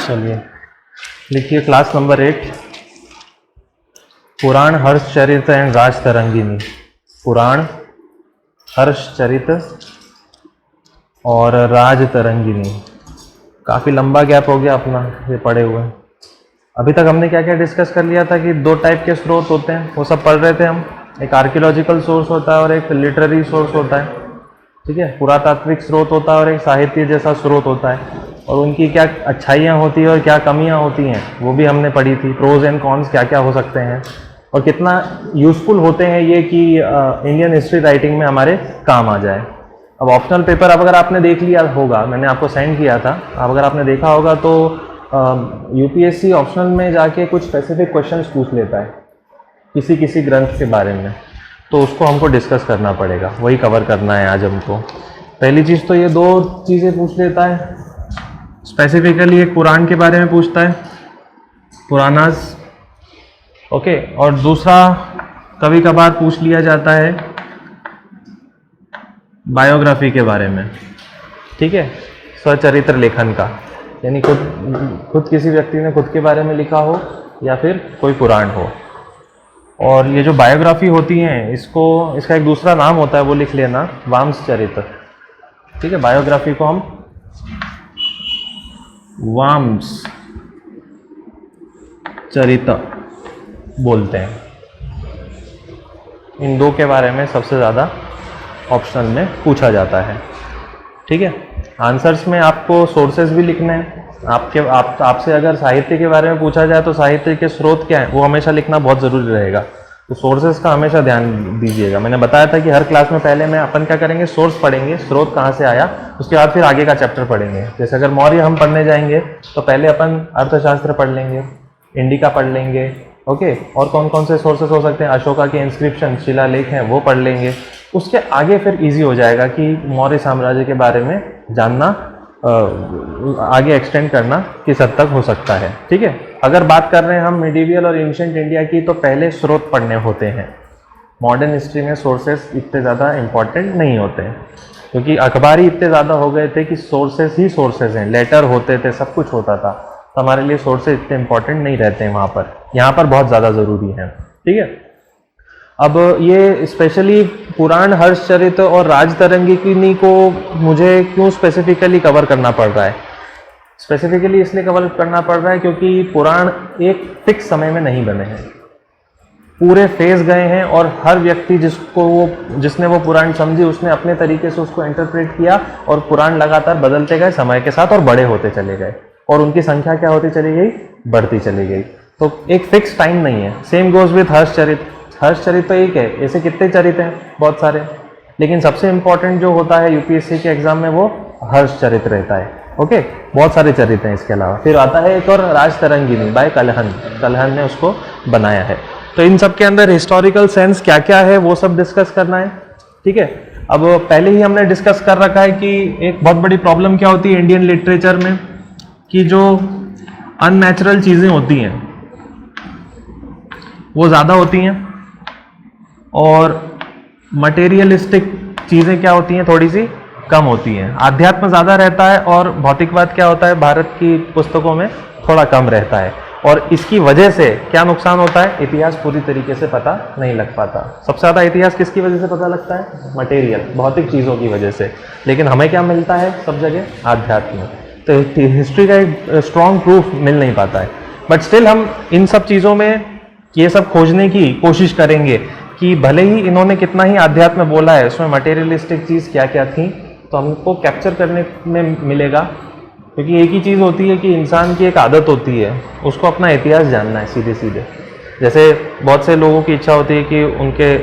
चलिए लिखिए class number 8, Purana Harshacharita and Rajatarangini. Purana Harshacharita और राजतरंगिनी। काफ़ी लंबा गैप हो गया अपना ये पढ़े हुए। अभी तक हमने क्या क्या डिस्कस कर लिया था कि दो टाइप के स्रोत होते हैं, वो सब पढ़ रहे थे हम। एक आर्कियोलॉजिकल सोर्स होता है और एक लिटरेरी सोर्स होता है, ठीक है। पुरातात्विक स्रोत होता है और एक साहित्य जैसा स्रोत होता है, और उनकी क्या अच्छाइयाँ होती हैं और क्या कमियाँ होती हैं वो भी हमने पढ़ी थी। प्रोज एंड कॉन्स क्या क्या हो सकते हैं और कितना यूज़फुल होते हैं ये कि इंडियन हिस्ट्री राइटिंग में हमारे काम आ जाए। अब ऑप्शनल पेपर अब अगर आपने देख लिया होगा, मैंने आपको सेंड किया था, अब अगर आपने देखा होगा तो यूपीएससी ऑप्शनल में जाके कुछ स्पेसिफिक क्वेश्चंस पूछ लेता है किसी किसी ग्रंथ के बारे में, तो उसको हमको डिस्कस करना पड़ेगा, वही कवर करना है आज हमको। पहली चीज़ तो ये दो चीज़ें पूछ लेता है स्पेसिफिकली, एक पुराण के बारे में पूछता है, पुराणास, ओके, और दूसरा कभी कभार पूछ लिया जाता है बायोग्राफी के बारे में, ठीक है, स्वचरित्र लेखन का, यानी खुद किसी व्यक्ति ने खुद के बारे में लिखा हो या फिर कोई पुराण हो। और ये जो बायोग्राफी होती हैं इसका एक दूसरा नाम होता है, वो लिख लेना, वामसचरित्र, ठीक है। बायोग्राफी को हम वामसचरित्र बोलते हैं। इन दो के बारे में सबसे ज़्यादा ऑप्शनल में पूछा जाता है, ठीक है। आंसर्स में आपको सोर्सेज भी लिखने हैं। आपसे अगर साहित्य के बारे में पूछा जाए तो साहित्य के स्रोत क्या हैं वो हमेशा लिखना बहुत ज़रूरी रहेगा, तो सोर्सेज का हमेशा ध्यान दीजिएगा। मैंने बताया था कि हर क्लास में पहले में अपन क्या करेंगे, सोर्स पढ़ेंगे, स्रोत कहाँ से आया, उसके बाद फिर आगे का चैप्टर पढ़ेंगे। जैसे अगर मौर्य हम पढ़ने जाएंगे तो पहले अपन अर्थशास्त्र पढ़ लेंगे, इंडिका पढ़ लेंगे, ओके, और कौन कौन से सोर्सेस हो सकते हैं, अशोका के इंस्क्रिप्शन, शिलालेख हैं, वो पढ़ लेंगे। उसके आगे फिर इजी हो जाएगा कि मौर्य साम्राज्य के बारे में जानना, आगे एक्सटेंड करना किस हद तक हो सकता है, ठीक है। अगर बात कर रहे हैं हम मिडीवियल और एंशिएंट इंडिया की, तो पहले स्रोत पढ़ने होते हैं। मॉडर्न हिस्ट्री में सोर्सेस इतने ज़्यादा इंपॉर्टेंट नहीं होते हैं, क्योंकि अखबार ही इतने ज़्यादा हो गए थे कि सोर्सेस ही सोर्सेस हैं, लेटर होते थे, सब कुछ होता था, तो हमारे लिए सोर्सेज इतने इंपॉर्टेंट नहीं रहते हैं वहाँ पर। यहाँ पर बहुत ज़्यादा ज़रूरी है, ठीक है। अब ये स्पेशली पुराण हर्षचरित और राजतरंगिनी को मुझे क्यों स्पेसिफिकली कवर करना पड़ रहा है? स्पेसिफिकली इसलिए कवर करना पड़ रहा है क्योंकि पुराण एक फिक्स समय में नहीं बने हैं, पूरे फेज गए हैं, और हर व्यक्ति जिसने वो पुराण समझी उसने अपने तरीके से उसको इंटरप्रेट किया, और पुराण लगातार बदलते गए समय के साथ और बड़े होते चले गए, और उनकी संख्या क्या होती चली गई, बढ़ती चली गई। तो एक फिक्स टाइम नहीं है। Same goes with Harshacharita. Harshacharita तो एक है, ऐसे कितने चरित हैं, बहुत सारे, लेकिन सबसे इंपॉर्टेंट जो होता है यूपीएससी के एग्जाम में वो हर्षचरित रहता है, ओके। बहुत सारे चरित हैं इसके अलावा। फिर आता है एक और राजतरंगिनी बाय कलहन ने उसको बनाया है। तो इन सब के अंदर हिस्टोरिकल सेंस क्या क्या है वो सब डिस्कस करना है, ठीक है। अब पहले ही हमने डिस्कस कर रखा है कि एक बहुत बड़ी प्रॉब्लम क्या होती है इंडियन लिटरेचर में, कि जो अननेचुरल चीज़ें होती हैं वो ज़्यादा होती हैं, और मटेरियलिस्टिक चीज़ें क्या होती हैं, थोड़ी सी कम होती हैं। आध्यात्म ज़्यादा रहता है और भौतिकवाद क्या होता है भारत की पुस्तकों में थोड़ा कम रहता है, और इसकी वजह से क्या नुकसान होता है, इतिहास पूरी तरीके से पता नहीं लग पाता। सबसे ज़्यादा इतिहास किसकी वजह से पता लगता है, मटेरियल, भौतिक चीज़ों की वजह से, लेकिन हमें क्या मिलता है सब जगह, आध्यात्म। तो हिस्ट्री का एक स्ट्रॉन्ग प्रूफ मिल नहीं पाता है, बट स्टिल हम इन सब चीज़ों में ये सब खोजने की कोशिश करेंगे कि भले ही इन्होंने कितना ही आध्यात्म बोला है, उसमें मटेरियलिस्टिक चीज़ क्या क्या थी, तो हमको कैप्चर करने में मिलेगा। क्योंकि एक ही चीज़ होती है कि इंसान की एक आदत होती है, उसको अपना इतिहास जानना है सीधे सीधे। जैसे बहुत से लोगों की इच्छा होती है कि उनके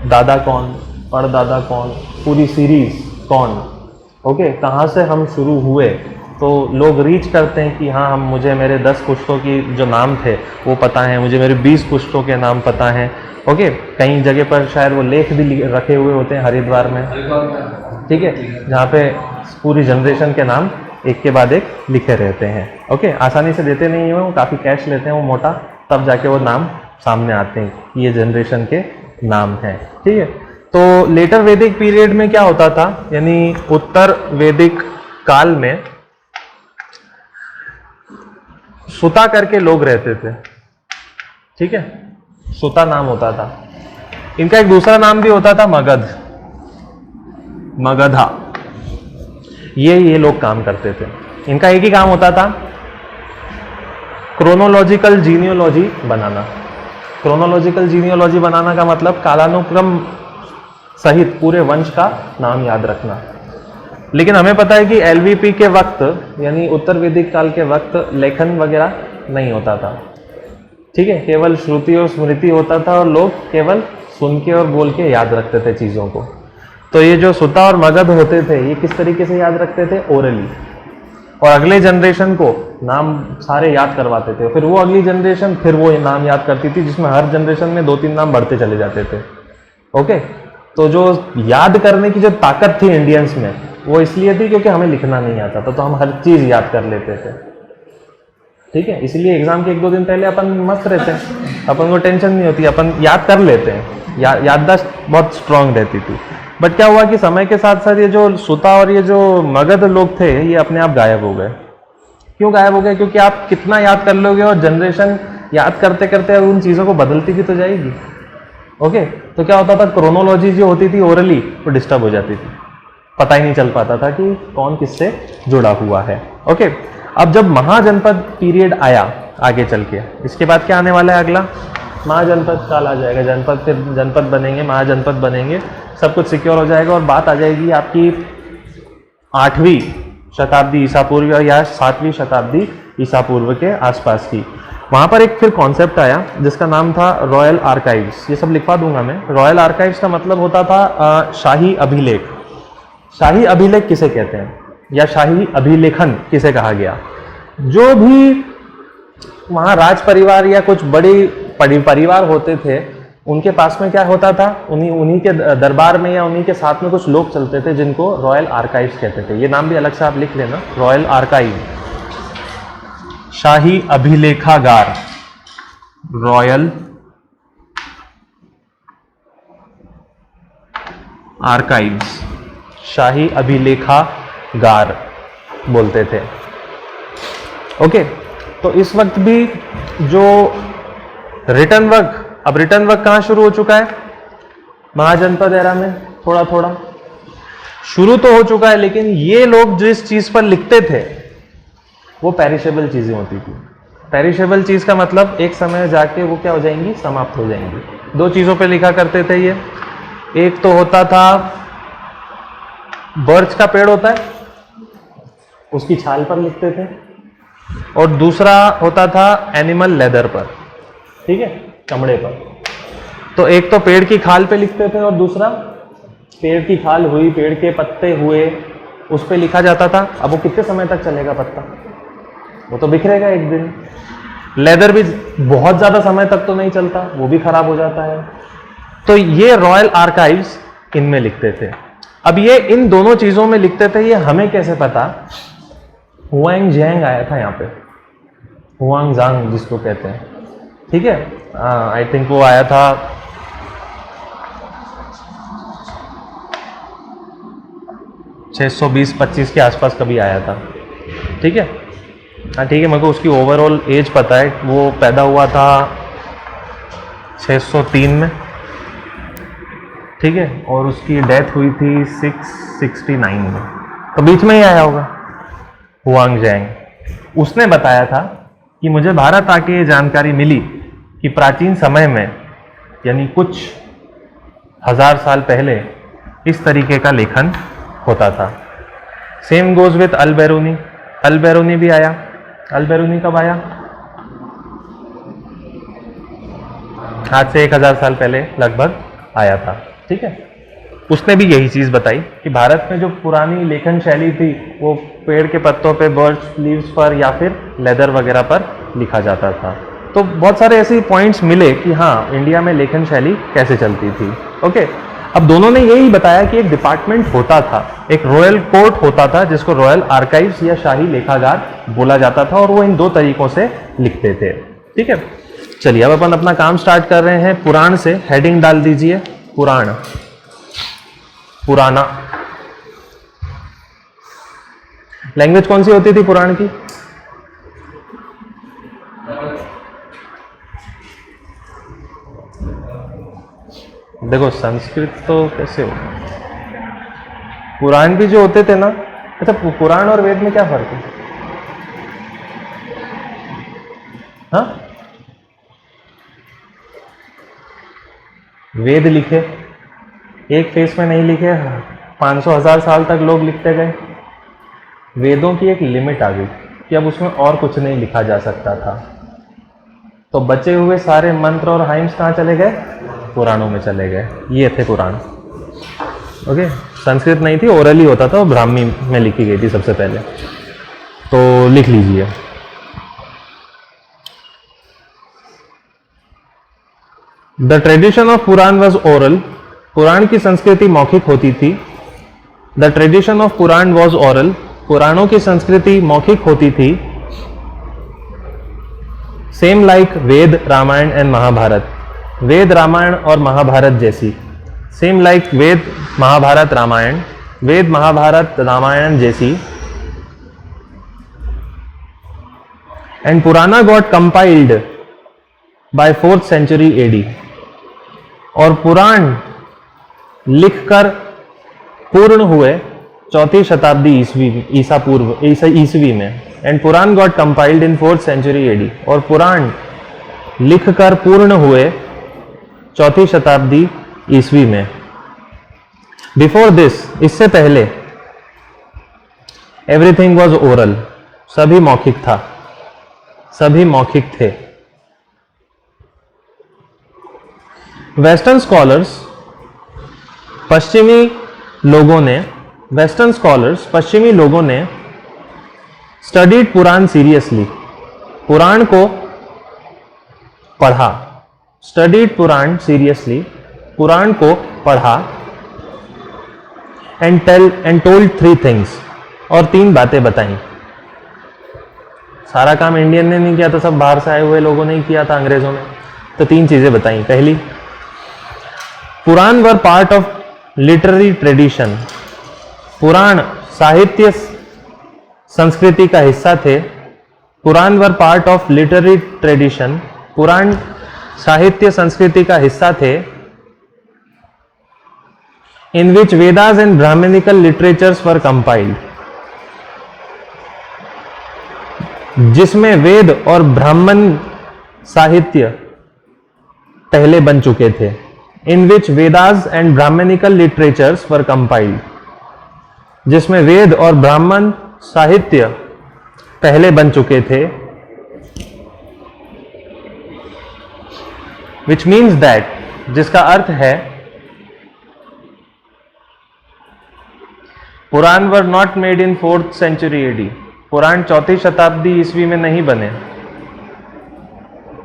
दादा कौन, परदादा कौन, पूरी सीरीज कौन, ओके, कहाँ से हम शुरू हुए, तो लोग रीच करते हैं कि हाँ मुझे मेरे 10 पुश्तों की जो नाम थे वो पता है, मुझे मेरे 20 पुश्तों के नाम पता हैं, ओके। कई जगह पर शायद वो लेख भी रखे हुए होते हैं, हरिद्वार में, ठीक है, जहाँ पे पूरी जनरेशन के नाम एक के बाद एक लिखे रहते हैं, ओके। आसानी से देते नहीं हैं वो, काफ़ी कैश लेते हैं वो मोटा, तब जाके वो नाम सामने आते हैं कि ये जनरेशन के नाम हैं, ठीक है। तो लेटर वैदिक पीरियड में क्या होता था, यानी उत्तर वैदिक काल में सुता करके लोग रहते थे, ठीक है, सुता नाम होता था। इनका एक दूसरा नाम भी होता था मगध, मगधा। ये लोग काम करते थे। इनका एक ही काम होता था, क्रोनोलॉजिकल जीनियोलॉजी बनाना। क्रोनोलॉजिकल जीनियोलॉजी बनाना का मतलब कालानुक्रम सहित पूरे वंश का नाम याद रखना। लेकिन हमें पता है कि एलवीपी के वक्त यानी उत्तर वैदिक काल के वक्त लेखन वगैरह नहीं होता था, ठीक है, केवल श्रुति और स्मृति होता था और लोग केवल सुन के और बोल के याद रखते थे चीज़ों को। तो ये जो सुता और मगध होते थे ये किस तरीके से याद रखते थे? ओरली, और अगले जनरेशन को नाम सारे याद करवाते थे, फिर वो अगली जनरेशन फिर वो नाम याद करती थी, जिसमें हर जनरेशन में 2-3 नाम बढ़ते चले जाते थे। ओके, तो जो याद करने की जो ताकत थी इंडियंस में वो इसलिए थी क्योंकि हमें लिखना नहीं आता था, तो हम हर चीज़ याद कर लेते थे, ठीक है। इसलिए एग्जाम के 1-2 दिन पहले अपन मस्त रहते हैं, अपन को टेंशन नहीं होती, अपन याद कर लेते हैं, याददाश्त बहुत स्ट्रांग रहती थी। बट क्या हुआ कि समय के साथ साथ ये जो सुता और ये जो मगध लोग थे ये अपने आप गायब हो गए। क्यों गायब हो गए? क्योंकि आप कितना याद कर लोगे और जनरेशन याद करते करते उन चीज़ों को बदलती भी तो जाएगी। ओके, तो क्या होता था, क्रोनोलॉजी जो होती थी ओरली वो डिस्टर्ब हो जाती थी, पता ही नहीं चल पाता था कि कौन किससे जुड़ा हुआ है। ओके, अब जब महाजनपद पीरियड आया आगे चल के, इसके बाद क्या आने वाला है? अगला महाजनपद काल आ जाएगा। जनपद फिर जनपद बनेंगे, महाजनपद बनेंगे, सब कुछ सिक्योर हो जाएगा और बात आ जाएगी आपकी 8वीं शताब्दी ईसा पूर्व या 7वीं शताब्दी ईसा पूर्व के आसपास की। वहाँ पर एक फिर कॉन्सेप्ट आया जिसका नाम था रॉयल आर्काइव्स। ये सब लिखवा दूंगा मैं। रॉयल आर्काइव्स का मतलब होता था शाही अभिलेख। शाही अभिलेख किसे कहते हैं या शाही अभिलेखन किसे कहा गया? जो भी वहाँ राज परिवार या कुछ बड़े परिवार होते थे उनके पास में क्या होता था, उन्हीं के दरबार में या उन्हीं के साथ में कुछ लोग चलते थे जिनको रॉयल आर्काइव्स कहते थे। ये नाम भी अलग से आप लिख लेना, रॉयल आर्काइव, शाही अभिलेखागार, रॉयल आर्काइव्स, शाही अभिलेखागार बोलते थे। ओके, तो इस वक्त भी जो रिटर्न वर्क, अब रिटर्न वर्क कहाँ शुरू हो चुका है? महाजनपद एरा में थोड़ा थोड़ा शुरू तो हो चुका है, लेकिन ये लोग जिस चीज पर लिखते थे वो पेरिशेबल चीजें होती थी। पेरिशेबल चीज का मतलब एक समय जाके वो क्या हो जाएंगी? समाप्त हो जाएंगी। 2 चीजों पे लिखा करते थे ये। एक तो होता था बर्च का पेड़ होता है उसकी छाल पर लिखते थे, और दूसरा होता था एनिमल लेदर पर, ठीक है, चमड़े पर। तो एक तो पेड़ की खाल पे लिखते थे और दूसरा पेड़ की खाल हुई, पेड़ के पत्ते हुए, उस पे लिखा जाता था। अब वो कितने समय तक चलेगा पत्ता? वो तो बिखरेगा एक दिन। लेदर भी बहुत ज्यादा समय तक तो नहीं चलता, वो भी खराब हो जाता है। तो ये रॉयल आर्काइव्स इनमें लिखते थे। अब ये इन दोनों चीजों में लिखते थे, ये हमें कैसे पता? हुआंग जैंग आया था यहाँ पे, हुआंग जांग जिसको कहते हैं, ठीक है, आई थिंक वो आया था 620-25 के आसपास कभी आया था, ठीक है। हाँ ठीक है, मेरे को उसकी ओवरऑल एज पता है। वो पैदा हुआ था 603 में, ठीक है, और उसकी डेथ हुई थी 669 में, तो बीच में ही आया होगा हुआंग जैंग। उसने बताया था कि मुझे भारत आके ये जानकारी मिली कि प्राचीन समय में यानी कुछ 1000 साल पहले इस तरीके का लेखन होता था। सेम गोज विथ अल बैरूनी। अल बैरूनी भी आया। अल बैरूनी कब आया? आज से 1000 साल पहले लगभग आया था, ठीक है। उसने भी यही चीज बताई कि भारत में जो पुरानी लेखन शैली थी वो पेड़ के पत्तों पे, बर्च लीव्स पर या फिर लेदर वगैरह पर लिखा जाता था। तो बहुत सारे ऐसे पॉइंट्स मिले कि हाँ, इंडिया में लेखन शैली कैसे चलती थी। ओके, अब दोनों ने यही बताया कि एक डिपार्टमेंट होता था, एक रॉयल कोर्ट होता था जिसको रॉयल आर्काइव्स या शाही लेखागार बोला जाता था, और वो इन 2 तरीकों से लिखते थे, ठीक है। चलिए अब अपन अपना काम स्टार्ट कर रहे हैं पुराण से। हेडिंग डाल दीजिए पुराण, पुराना। लैंग्वेज कौन सी होती थी पुराण की? देखो संस्कृत तो कैसे हो, पुराण भी जो होते थे ना, अच्छा पुराण और वेद में क्या फर्क है? हाँ, वेद लिखे एक फेस में नहीं लिखे, 500,000 साल तक लोग लिखते गए। वेदों की एक लिमिट आ गई कि अब उसमें और कुछ नहीं लिखा जा सकता था, तो बचे हुए सारे मंत्र और हाइम्स कहाँ चले गए? पुराणों में चले गए। ये थे पुराण। ओके, संस्कृत नहीं थी, ओरली होता था, ब्राह्मी में लिखी गई थी सबसे पहले, तो लिख लीजिए। The tradition of Purana was oral, Purana की संस्कृति मौखिक होती थी। The tradition of Purana was oral, पुराणों की संस्कृति मौखिक होती थी। Same like Veda, Ramayana and Mahabharata, Veda, Ramayana और महाभारत जैसी। सेम लाइक वेद, महाभारत, रामायण, वेद, महाभारत, रामायण जैसी। And Purana got compiled by 4th century AD, और पुराण लिखकर पूर्ण हुए 4वीं शताब्दी ईसवी में। And Purana got compiled in 4th century AD, और पुराण लिखकर पूर्ण हुए 4वीं शताब्दी ईस्वी में। बिफोर दिस, इससे पहले, एवरीथिंग वॉज ओरल, सभी मौखिक था, सभी मौखिक थे। वेस्टर्न स्कॉलर्स, पश्चिमी लोगों ने, वेस्टर्न स्कॉलर्स, पश्चिमी लोगों ने स्टडीड पुराण सीरियसली, पुराण को पढ़ा। स्टडीड पुराण सीरियसली, पुराण को पढ़ा। एंड टोल्ड 3 थिंग्स, और 3 बातें बताई। सारा काम इंडियन ने नहीं किया था, सब बाहर से आए हुए लोगों ने ही किया था, अंग्रेजों ने। तो 3 चीजें बताई। पहली, Purana were part of literary tradition, Purana साहित्य संस्कृति का हिस्सा थे। Purana were part of literary tradition, Purana साहित्य संस्कृति का हिस्सा थे। In which Vedas and brahmanical literatures were compiled, जिसमें वेद और ब्राह्मण साहित्य पहले बन चुके थे। In which Vedas and brahmanical literatures were compiled, जिसमें वेद और ब्राह्मण साहित्य पहले बन चुके थे। विच मीन्स दैट, जिसका अर्थ है Purana were not made in 4th century AD, Purana 4वीं शताब्दी ईस्वी में नहीं बने।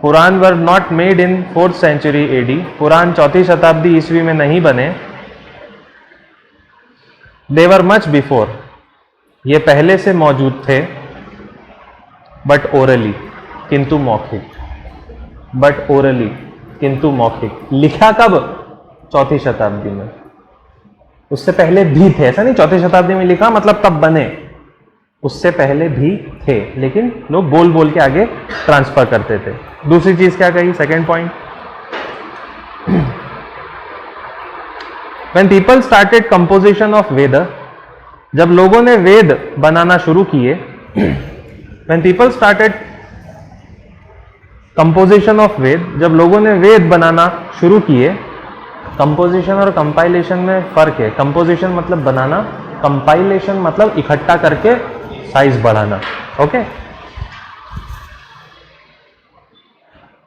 Purana were not made in 4th century AD, Purana 4वीं शताब्दी ईस्वी में नहीं बने। दे वर मच बिफोर, ये पहले से मौजूद थे। बट ओरली, किंतु मौखिक। बट ओरली, किंतु मौखिक। लिखा कब? 4वीं शताब्दी में। उससे पहले भी थे, ऐसा नहीं 4वीं शताब्दी में लिखा मतलब तब बने, उससे पहले भी थे, लेकिन लोग बोल बोल के आगे ट्रांसफर करते थे। दूसरी चीज क्या कही? Second point, when people started composition of Veda, जब लोगों ने वेद बनाना शुरू किए। When people started composition of Veda, जब लोगों ने वेद बनाना शुरू किए। कंपोजिशन और कंपाइलेशन में फर्क है। कंपोजिशन मतलब बनाना, कंपाइलेशन मतलब इकट्ठा करके साइज बढ़ाना। Okay,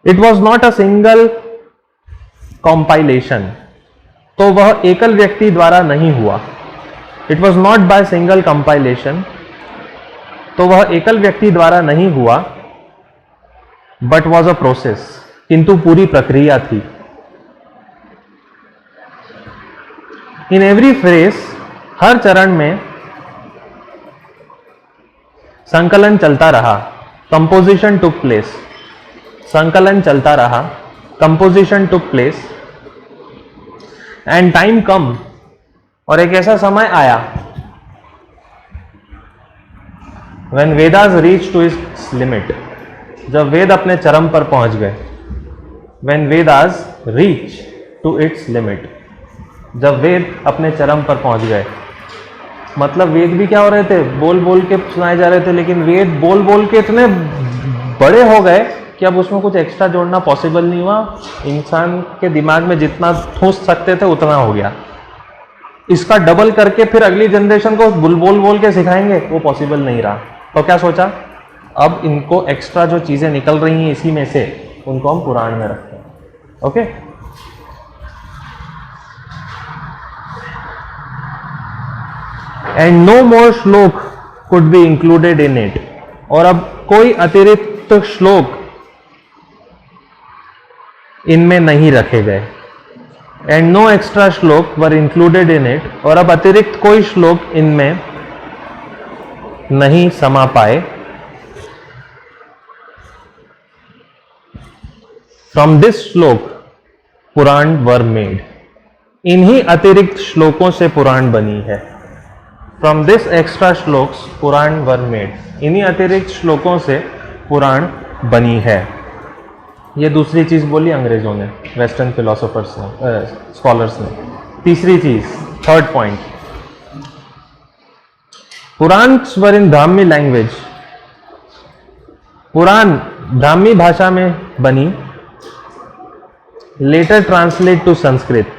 it was not a single compilation, तो वह एकल व्यक्ति द्वारा नहीं हुआ। It was not by single compilation, तो वह एकल व्यक्ति द्वारा नहीं हुआ। बट वॉज अ प्रोसेस, किंतु पूरी प्रक्रिया थी। इन एवरी फेज, हर चरण में संकलन चलता रहा। कंपोजिशन टुक प्लेस, संकलन चलता रहा, composition took place. And time came, और एक ऐसा समय आया when Vedas reach to its limit, जब वेद अपने चरम पर पहुंच गए। When Vedas reach to its limit. जब वेद अपने चरम पर पहुंच गए, मतलब वेद भी क्या हो रहे थे, बोल बोल के सुनाए जा रहे थे, लेकिन वेद बोल बोल के इतने बड़े हो गए कि अब उसमें कुछ एक्स्ट्रा जोड़ना पॉसिबल नहीं हुआ। इंसान के दिमाग में जितना ठूस सकते थे उतना हो गया। इसका डबल करके फिर अगली जनरेशन को बोल बोल के सिखाएंगे, वो पॉसिबल नहीं रहा। तो क्या सोचा, अब इनको एक्स्ट्रा जो चीजें निकल रही हैं इसी में से, उनको हम पुराण में रखते हैं। ओके, एंड नो मोर श्लोक could be included in it, और अब कोई अतिरिक्त श्लोक इनमें नहीं रखे गए। एंड नो एक्स्ट्रा श्लोक वर इंक्लूडेड इन इट, और अब अतिरिक्त कोई श्लोक इनमें नहीं समा पाए। फ्रॉम दिस श्लोक पुराण वर मेड, इन्हीं अतिरिक्त श्लोकों से पुराण बनी है। From this extra shlokas Purana were made, इन्हीं अतिरिक्त श्लोकों से पुराण बनी है। ये दूसरी चीज बोली अंग्रेजों ने, वेस्टर्न फिलोसोफर्स ने, स्कॉलर्स ने। तीसरी चीज, थर्ड पॉइंट, पुराण्स वर इन ब्राह्मी लैंग्वेज, पुराण ब्राह्मी भाषा में बनी। लेटर ट्रांसलेट टू संस्कृत,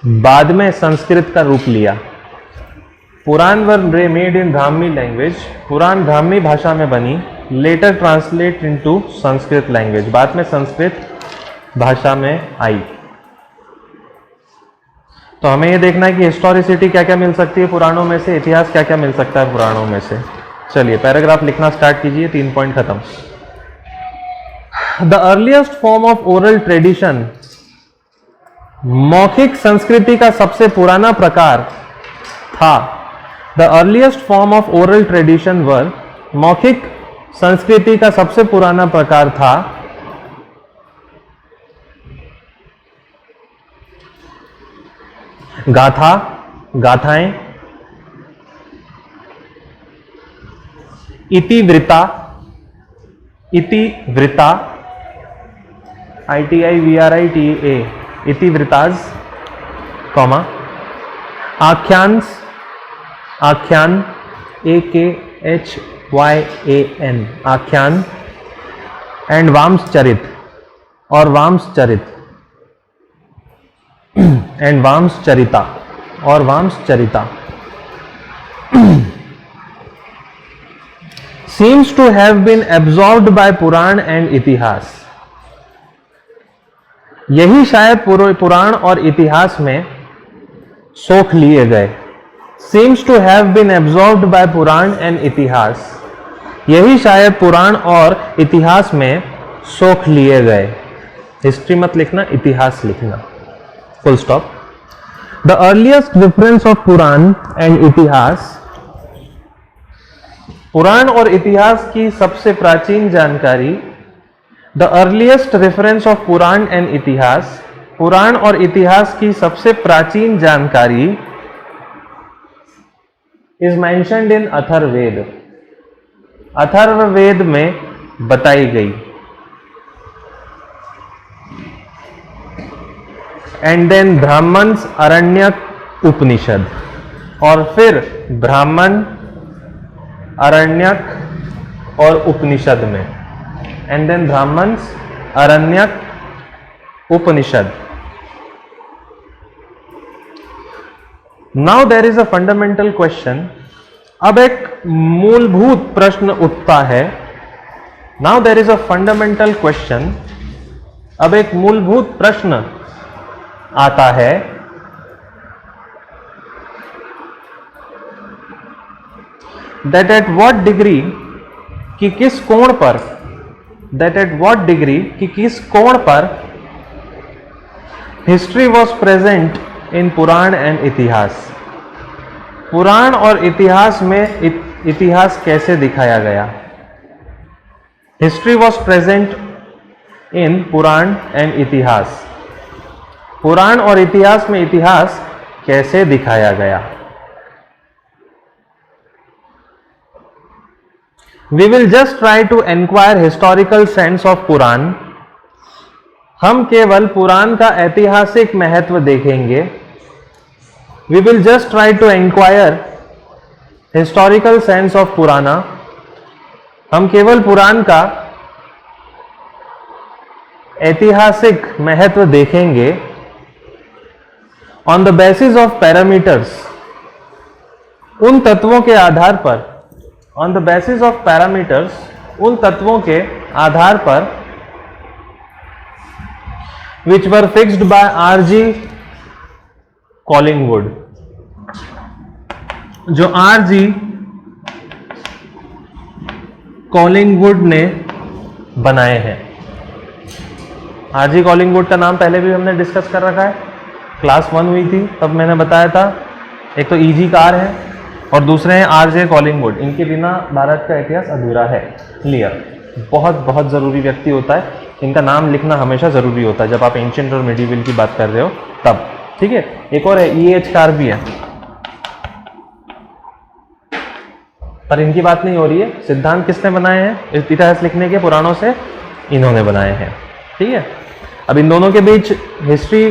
बाद में संस्कृत का रूप लिया। Purana were made in Brahmi language, Purana Brahmi भाषा में बनी। Later translate into Sanskrit language, बाद में संस्कृत भाषा में आई। तो हमें यह देखना है कि हिस्टोरिसिटी क्या क्या मिल सकती है पुराणों में से, इतिहास क्या क्या मिल सकता है पुराणों में से। चलिए पैराग्राफ लिखना स्टार्ट कीजिए, 3 पॉइंट खत्म। The earliest form of oral tradition, मौखिक संस्कृति का सबसे पुराना प्रकार था। The earliest form of oral tradition were, मौखिक संस्कृति का सबसे पुराना प्रकार था गाथा, गाथाएं। इतिवृता, इतिवृता, ITIVRITA, इतिवृताज, कॉमा, आख्यांस, आख्यान, AKHYAN, आख्यान, एंड वामश्चरित, और वामश्चरित, एंड वामश्चरिता, और Vamshacharita. seems to have been absorbed by Purana and Itihasa, यही शायद पुराण और इतिहास में सोख लिए गए। seems to have been absorbed by Purana and Itihasa, यही शायद पुराण और इतिहास में सोख लिए गए। हिस्ट्री मत लिखना, इतिहास लिखना, full stop. The earliest difference of Purana and Itihasa, पुराण और इतिहास की सबसे प्राचीन जानकारी। The earliest reference of Purana and Itihasa, पुराण और इतिहास की सबसे प्राचीन जानकारी is mentioned in Atharvaveda, Atharvaveda में बताई गई। एंड देन ब्राह्मण्स, अरण्यक, उपनिषद, और फिर ब्राह्मण, अरण्यक और उपनिषद में। And then Brahmanas, Aranyaka, Upanishad. Now there is a fundamental question, अब एक मूलभूत प्रश्न उठता है। Now there is a fundamental question, अब एक मूलभूत प्रश्न आता है। दैट एट व्हाट डिग्री, कि किस कोण पर, दैट एट व्हाट डिग्री, कि किस कोण पर history was present in Purana and Itihasa, पुराण और इतिहास में इतिहास कैसे दिखाया गया। History was present in Purana and Itihasa, पुराण और इतिहास में इतिहास कैसे दिखाया गया। We will just try to inquire historical sense of Quran हम केवल पुराण का ऐतिहासिक महत्व देखेंगे। We will just try to inquire historical sense of Purana. हम केवल पुराण का ऐतिहासिक महत्व देखेंगे। On the basis of parameters, उन तत्वों के आधार पर, on the basis of parameters, उन तत्वों के आधार पर which were fixed by R.G. Collingwood, जो R.G. Collingwood ने बनाए हैं। R.G. Collingwood का नाम पहले भी हमने डिस्कस कर रखा है, क्लास 1 हुई थी तब मैंने बताया था। एक तो E.G. कार है और दूसरे हैं R.J. Collingwood। इनके बिना भारत का इतिहास अधूरा है। क्लियर? बहुत बहुत ज़रूरी व्यक्ति होता है, इनका नाम लिखना हमेशा ज़रूरी होता है जब आप एंशिएंट और मिडीवल की बात कर रहे हो तब। ठीक है, एक और है E.H. कार भी है, पर इनकी बात नहीं हो रही है। सिद्धांत किसने बनाए हैं इतिहास लिखने के? पुराणों से इन्होंने बनाए हैं। ठीक है, अब इन दोनों के बीच हिस्ट्री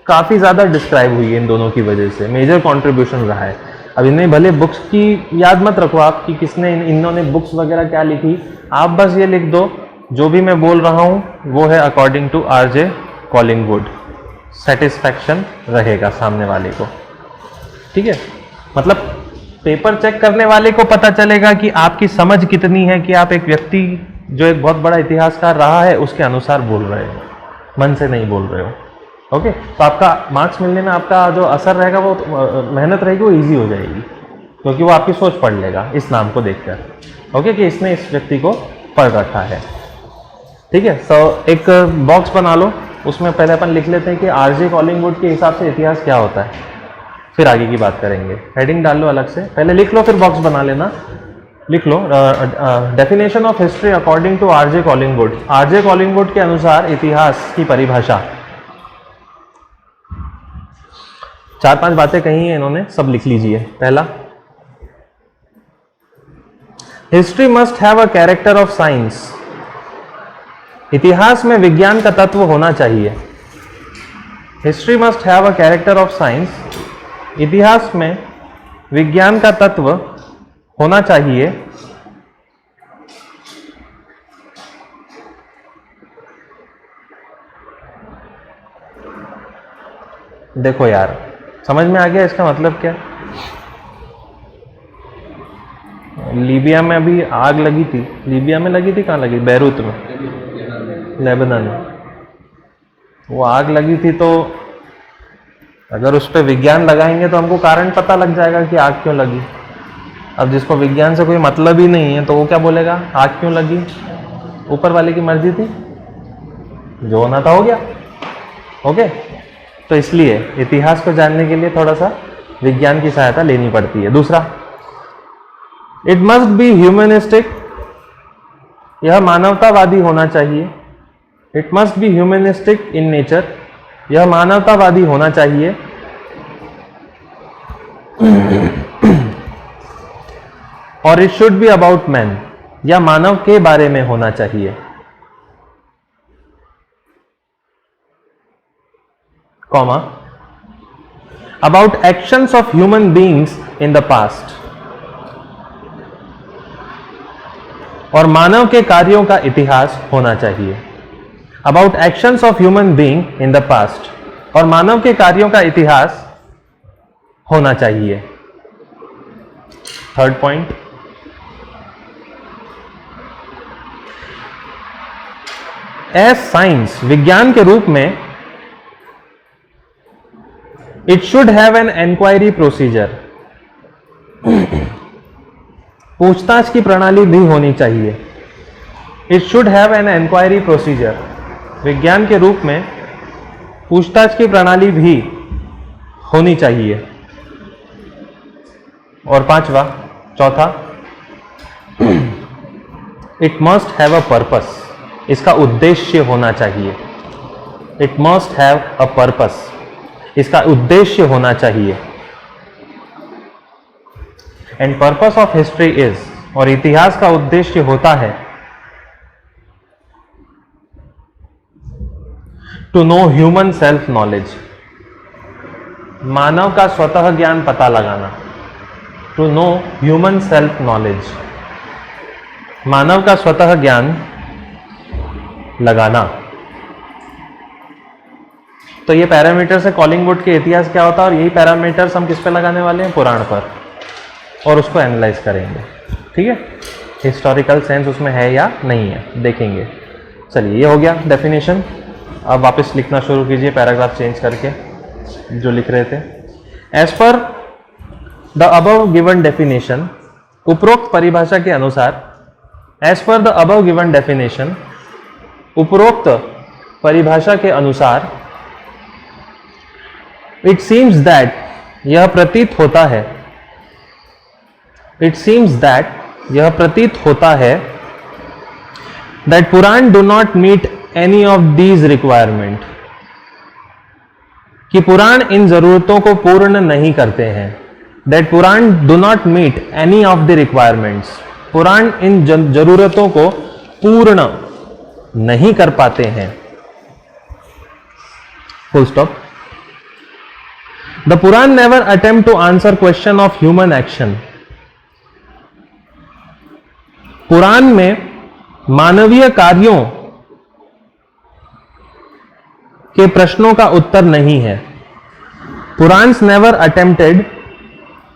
काफ़ी ज़्यादा डिस्क्राइब हुई है, इन दोनों की वजह से मेजर कॉन्ट्रीब्यूशन रहा है। अब इनमें भले बुक्स की याद मत रखो आप कि किसने इन्होंने बुक्स वगैरह क्या लिखी, आप बस ये लिख दो जो भी मैं बोल रहा हूं वो है according to R.J. Collingwood। Satisfaction रहेगा सामने वाले को। ठीक है, मतलब पेपर चेक करने वाले को पता चलेगा कि आपकी समझ कितनी है, कि आप एक व्यक्ति जो एक बहुत बड़ा इतिहासकार रहा है उसके अनुसार बोल रहे हो, मन से नहीं बोल रहे हो। ओके, तो आपका मार्क्स मिलने में आपका जो असर रहेगा, वो मेहनत रहेगी, वो ईजी हो जाएगी, क्योंकि वो आपकी सोच पढ़ लेगा इस नाम को देखकर। ओके, कि इसने इस व्यक्ति को पढ़ रखा है। ठीक है, तो एक बॉक्स बना लो, उसमें पहले अपन लिख लेते हैं कि R.J. Collingwood के हिसाब से इतिहास क्या होता है, फिर आगे की बात करेंगे। हेडिंग डाल लो अलग से, पहले लिख लो फिर बॉक्स बना लेना। लिख लो definition of history according to R.J. Collingwood। R.J. Collingwood के अनुसार इतिहास की परिभाषा। 4-5 बातें कही हैं इन्होंने, सब लिख लीजिए। पहला, history must have a character of science. इतिहास में विज्ञान का तत्व होना चाहिए। History must have a character of science. इतिहास में विज्ञान का तत्व होना चाहिए। देखो यार, समझ में आ गया इसका मतलब क्या? लीबिया में अभी आग लगी थी, लीबिया में लगी थी, कहाँ लगी? बैरूत में, लेबनान में। वो आग लगी थी, तो अगर उस पर विज्ञान लगाएंगे तो हमको कारण पता लग जाएगा कि आग क्यों लगी। अब जिसको विज्ञान से कोई मतलब ही नहीं है तो वो क्या बोलेगा आग क्यों लगी? ऊपर वाले की मर्जी थी, जो होना था हो गया। ओके, तो इसलिए इतिहास को जानने के लिए थोड़ा सा विज्ञान की सहायता लेनी पड़ती है। दूसरा, इट मस्ट बी ह्यूमनिस्टिक। यह मानवतावादी होना चाहिए। It must be humanistic in nature. यह मानवतावादी होना चाहिए। और it should be about man. यह मानव के बारे में होना चाहिए। Comma, about actions of human beings in the past. और मानव के कार्यों का इतिहास होना चाहिए। About actions of human being in the past. और मानव के कार्यों का इतिहास होना चाहिए। थर्ड पॉइंट, एज साइंस, विज्ञान के रूप में, it should have an inquiry procedure. पूछताछ की प्रणाली भी होनी चाहिए। It should have an inquiry procedure. विज्ञान के रूप में पूछताछ की प्रणाली भी होनी चाहिए। और चौथा, it must have a purpose. इसका उद्देश्य होना चाहिए। It must have a purpose. इसका उद्देश्य होना चाहिए। And purpose of history is, और इतिहास का उद्देश्य होता है to know human self knowledge, मानव का स्वतः ज्ञान पता लगाना। To know human self knowledge, मानव का स्वतः ज्ञान लगाना। तो ये पैरामीटर्स है कॉलिंगवुड के इतिहास क्या होता है, और यही पैरामीटर्स हम किस पे लगाने वाले हैं, पुराण पर, और उसको एनालाइज करेंगे। ठीक है, हिस्टोरिकल सेंस उसमें है या नहीं है देखेंगे। चलिए ये हो गया डेफिनेशन। अब वापस लिखना शुरू कीजिए पैराग्राफ चेंज करके जो लिख रहे थे। As per the above given definition, उपरोक्त परिभाषा के अनुसार, as per the above given definition, उपरोक्त परिभाषा के अनुसार, इट सीम्स दैट, यह प्रतीत होता है, इट सीम्स दैट, यह प्रतीत होता है, that Purana do not meet any of these requirement, कि पुराण इन जरूरतों को पूर्ण नहीं करते हैं। That Purana do not meet any of the requirements, Purana इन जरूरतों को पूर्ण नहीं कर पाते हैं। Full stop. The Purana never attempt to answer question of human action, Purana में मानवीय कार्यों के प्रश्नों का उत्तर नहीं है। पुराण्स नेवर अटेम्प्टेड,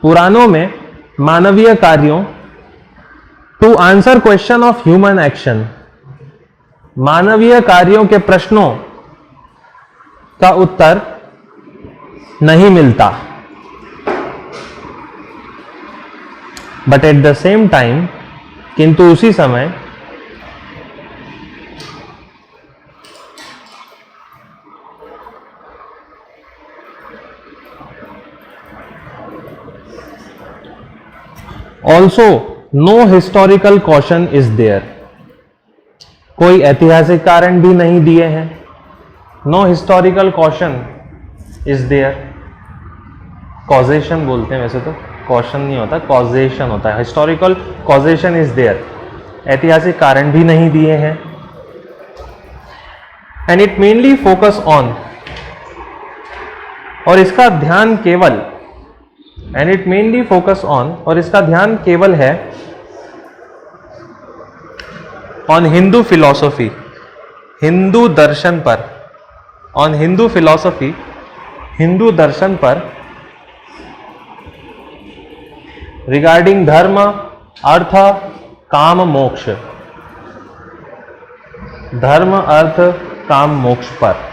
पुराणों में मानवीय कार्यों, to answer question of human action, मानवीय कार्यों के प्रश्नों का उत्तर नहीं मिलता। But at the same time, किंतु उसी समय, also no historical caution is there, कोई ऐतिहासिक कारण भी नहीं दिए हैं। No historical caution is there, causation बोलते हैं वैसे तो, कॉशन नहीं होता, कॉजेशन होता है। हिस्टोरिकल कॉजेशन इज देयर, ऐतिहासिक कारण भी नहीं दिए हैं। And it mainly focus on, और इसका ध्यान केवल, and it mainly focus on, और इसका ध्यान केवल है ऑन हिंदू फिलॉसफी, हिंदू दर्शन पर, ऑन हिंदू फिलॉसफी, हिंदू दर्शन पर, रिगार्डिंग धर्म, अर्थ, काम, मोक्ष, धर्म, अर्थ, काम, मोक्ष पर।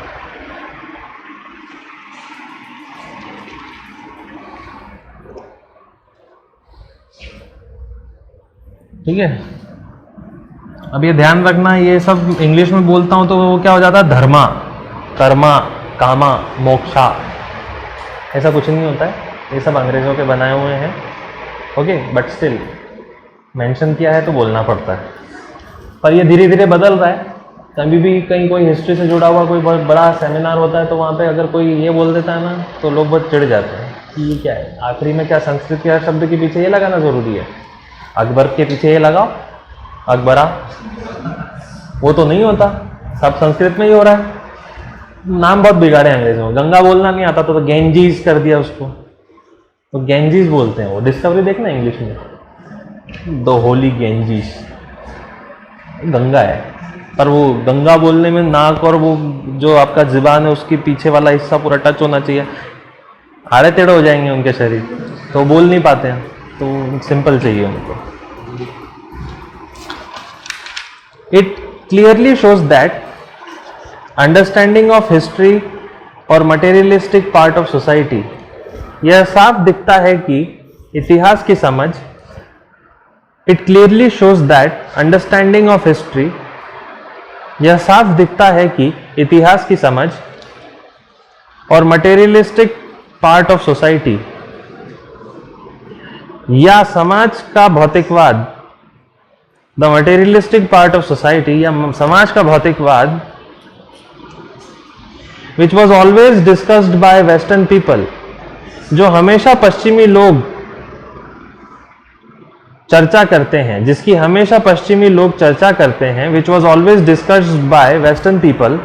ठीक है, अब ये ध्यान रखना, ये सब इंग्लिश में बोलता हूं तो वो क्या हो जाता है, धर्मा, कर्मा, कामा, मोक्षा, ऐसा कुछ नहीं होता है, ये सब अंग्रेजों के बनाए हुए हैं। ओके, बट स्टिल मेंशन किया है तो बोलना पड़ता है। पर ये धीरे धीरे बदल रहा है। कभी भी कहीं कोई हिस्ट्री से जुड़ा हुआ कोई बहुत बड़ा सेमिनार होता है तो वहाँ पे अगर कोई ये बोल देता है ना तो लोग बहुत चिढ़ जाते हैं कि ये क्या है, आखिरी में क्या संस्कृत के शब्द के पीछे ये लगाना जरूरी है, अकबर के पीछे ये लगाओ, अकबरा, वो तो नहीं होता, सब संस्कृत में ही हो रहा है। नाम बहुत बिगाड़े अंग्रेजों में, गंगा बोलना नहीं आता तो गेंजीज कर दिया उसको, तो गेंजीज बोलते हैं। वो डिस्कवरी देखना इंग्लिश में, द होली गेंजीज, गंगा है, पर वो गंगा बोलने में नाक और वो जो आपका जुबान है उसके पीछे वाला हिस्सा पूरा टच होना चाहिए, आड़े टेढ़े हो जाएंगे उनके शरीर, तो बोल नहीं पाते हैं, तो सिंपल चाहिए उनको। It clearly shows that understanding of history और मटेरियलिस्टिक पार्ट ऑफ सोसाइटी, यह साफ दिखता है कि इतिहास की समझ, it clearly shows that understanding of history, यह साफ दिखता है कि इतिहास की समझ और मटेरियलिस्टिक पार्ट ऑफ सोसाइटी, या समाज का भौतिकवाद, the materialistic part of society, या समाज का भौतिकवाद, which was always discussed by western people, जो हमेशा पश्चिमी लोग चर्चा करते हैं, जिसकी हमेशा पश्चिमी लोग चर्चा करते हैं, which was always discussed by western people,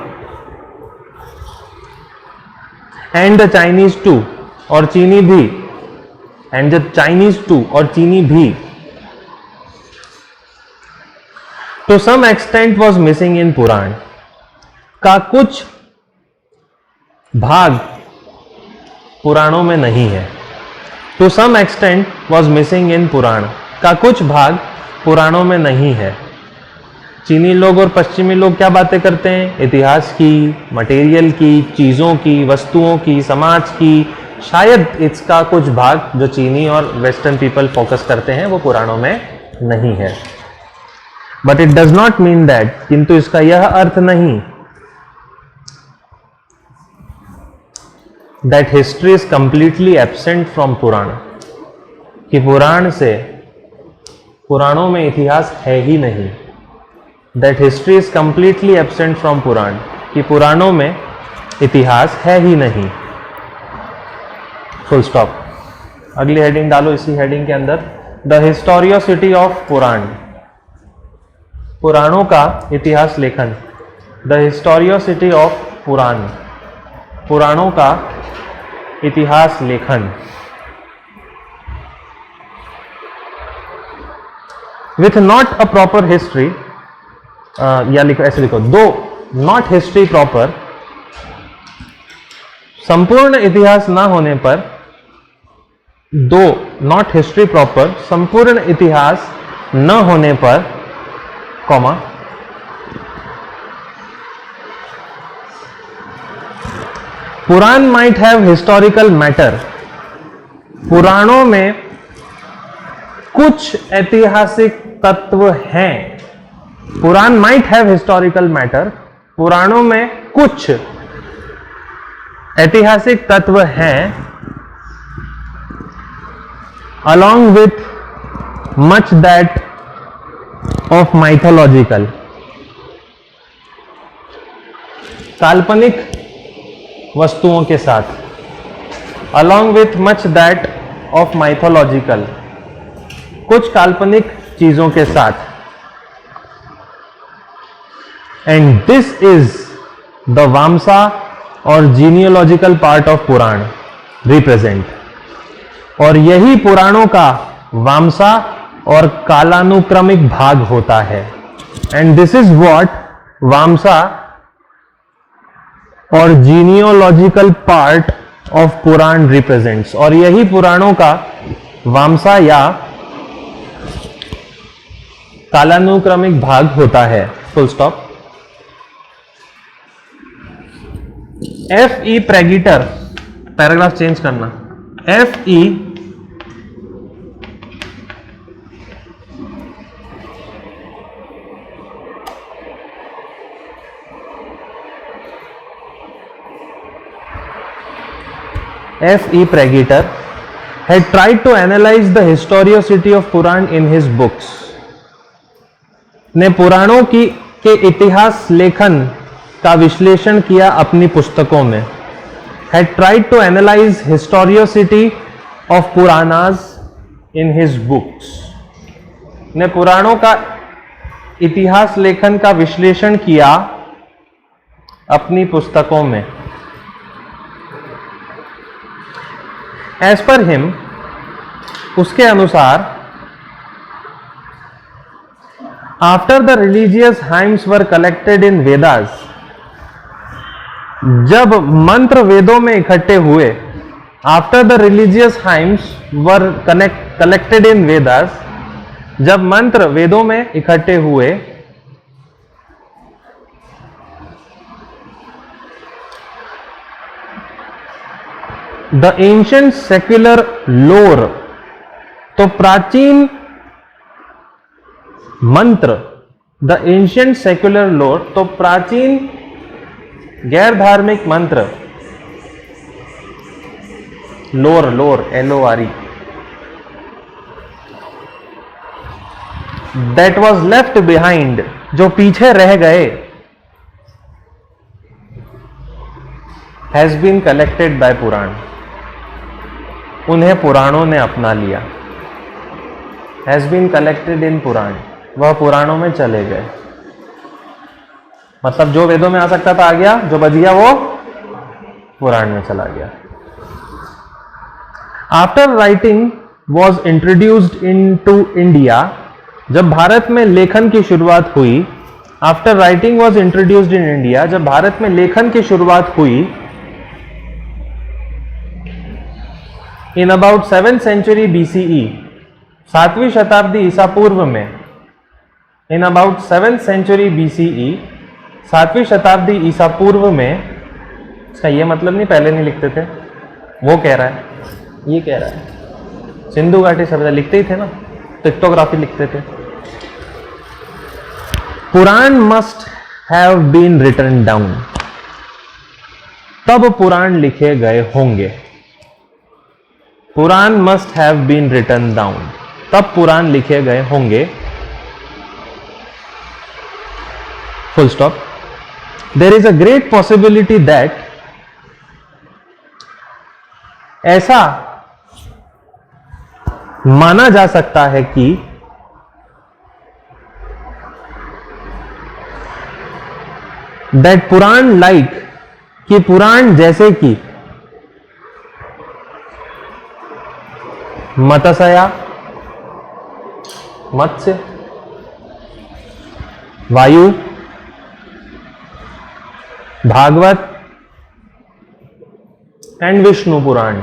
and the Chinese too, और चीनी भी, एंड द चाइनीज टू, और चीनी भी, to some extent was missing in Purana, का कुछ भाग पुराणों में नहीं है। To some extent was missing in Purana, का कुछ भाग पुराणों में नहीं है। चीनी लोग और पश्चिमी लोग क्या बातें करते हैं? इतिहास की, मटेरियल की, चीज़ों की, वस्तुओं की, समाज की। शायद इसका कुछ भाग जो चीनी और वेस्टर्न पीपल फोकस करते हैं वो पुराणों में नहीं है। But it does not mean that, किंतु इसका यह अर्थ नहीं that history is completely absent from Purana, कि पुराणों में इतिहास है ही नहीं। That history is completely absent from Purana, कि पुराणों में इतिहास है ही नहीं। Full stop. अगली हेडिंग डालो इसी हेडिंग के अंदर, द हिस्टोरियोसिटी ऑफ पुराण, पुराणों का इतिहास लेखन। द हिस्टोरियोसिटी ऑफ पुराण, पुराणों का इतिहास लेखन। With not a proper history, या लिखो, ऐसे लिखो, दो नॉट हिस्ट्री प्रॉपर, संपूर्ण इतिहास ना होने पर, दो नॉट हिस्ट्री प्रॉपर, संपूर्ण इतिहास न होने पर, comma, Purana might have historical matter, पुराणों में कुछ ऐतिहासिक तत्व हैं। Purana might have historical matter, पुराणों में कुछ ऐतिहासिक तत्व हैं, along with much that of mythological, काल्पनिक वस्तुओं के साथ, along with much that of mythological, कुछ काल्पनिक चीजों के साथ। And this is the vamsha और genealogical part of Purana represent, और यही पुराणों का वामसा और कालानुक्रमिक भाग होता है। And this is what vamsha और genealogical part of Purana represents, और यही पुराणों का वामसा या कालानुक्रमिक भाग होता है। Full stop. F.E. Pargiter, paragraph change करना, F.E. Pragitar had tried to analyze the historicity of Puran in his books, ने पुराणों के इतिहास लेखन का विश्लेषण किया अपनी पुस्तकों में। Had tried to analyze historicity of Puranas in his books, ने पुराणों का इतिहास लेखन का विश्लेषण किया अपनी पुस्तकों में। As per him, उसके अनुसार, after the religious hymns were collected in Vedas, जब मंत्र वेदों में इकट्ठे हुए, after the religious hymns were collected in Vedas, जब मंत्र वेदों में इकट्ठे हुए, द एंशिएंट सेक्युलर लोर, तो प्राचीन मंत्र, द एंशिएंट सेक्युलर लोर, तो प्राचीन गैर धार्मिक मंत्र, लोर, LORE, that was left behind, जो पीछे रह गए, हैज बीन कलेक्टेड बाय पुराण, उन्हें पुराणों ने अपना लिया। हैज बीन कलेक्टेड इन पुराण, वह पुराणों में चले गए। मतलब जो वेदों में आ सकता था आ गया, जो बच गया वो पुराण में चला गया। After writing was introduced into India, जब भारत में लेखन की शुरुआत हुई, after writing was introduced in India, जब भारत में लेखन की शुरुआत हुई, in about 7th century BCE, 7वीं शताब्दी ईसा पूर्व में, in about 7th century BCE, 7वीं शताब्दी ईसा पूर्व में, इसका ये मतलब नहीं पहले नहीं लिखते थे, वो कह रहा है, ये कह रहा है, सिंधु घाटी सभ्यता लिखते ही थे ना, पिक्टोग्राफी लिखते थे। Purana must have been written down, तब पुराण लिखे गए होंगे। Purana must have been written down, तब पुराण लिखे गए होंगे। Full stop. There is a great possibility that, ऐसा माना जा सकता है कि दैट पुराण लाइक, कि पुराण जैसे कि मत्स्या, मत्स्य, वायु, भागवत एंड विष्णु पुराण,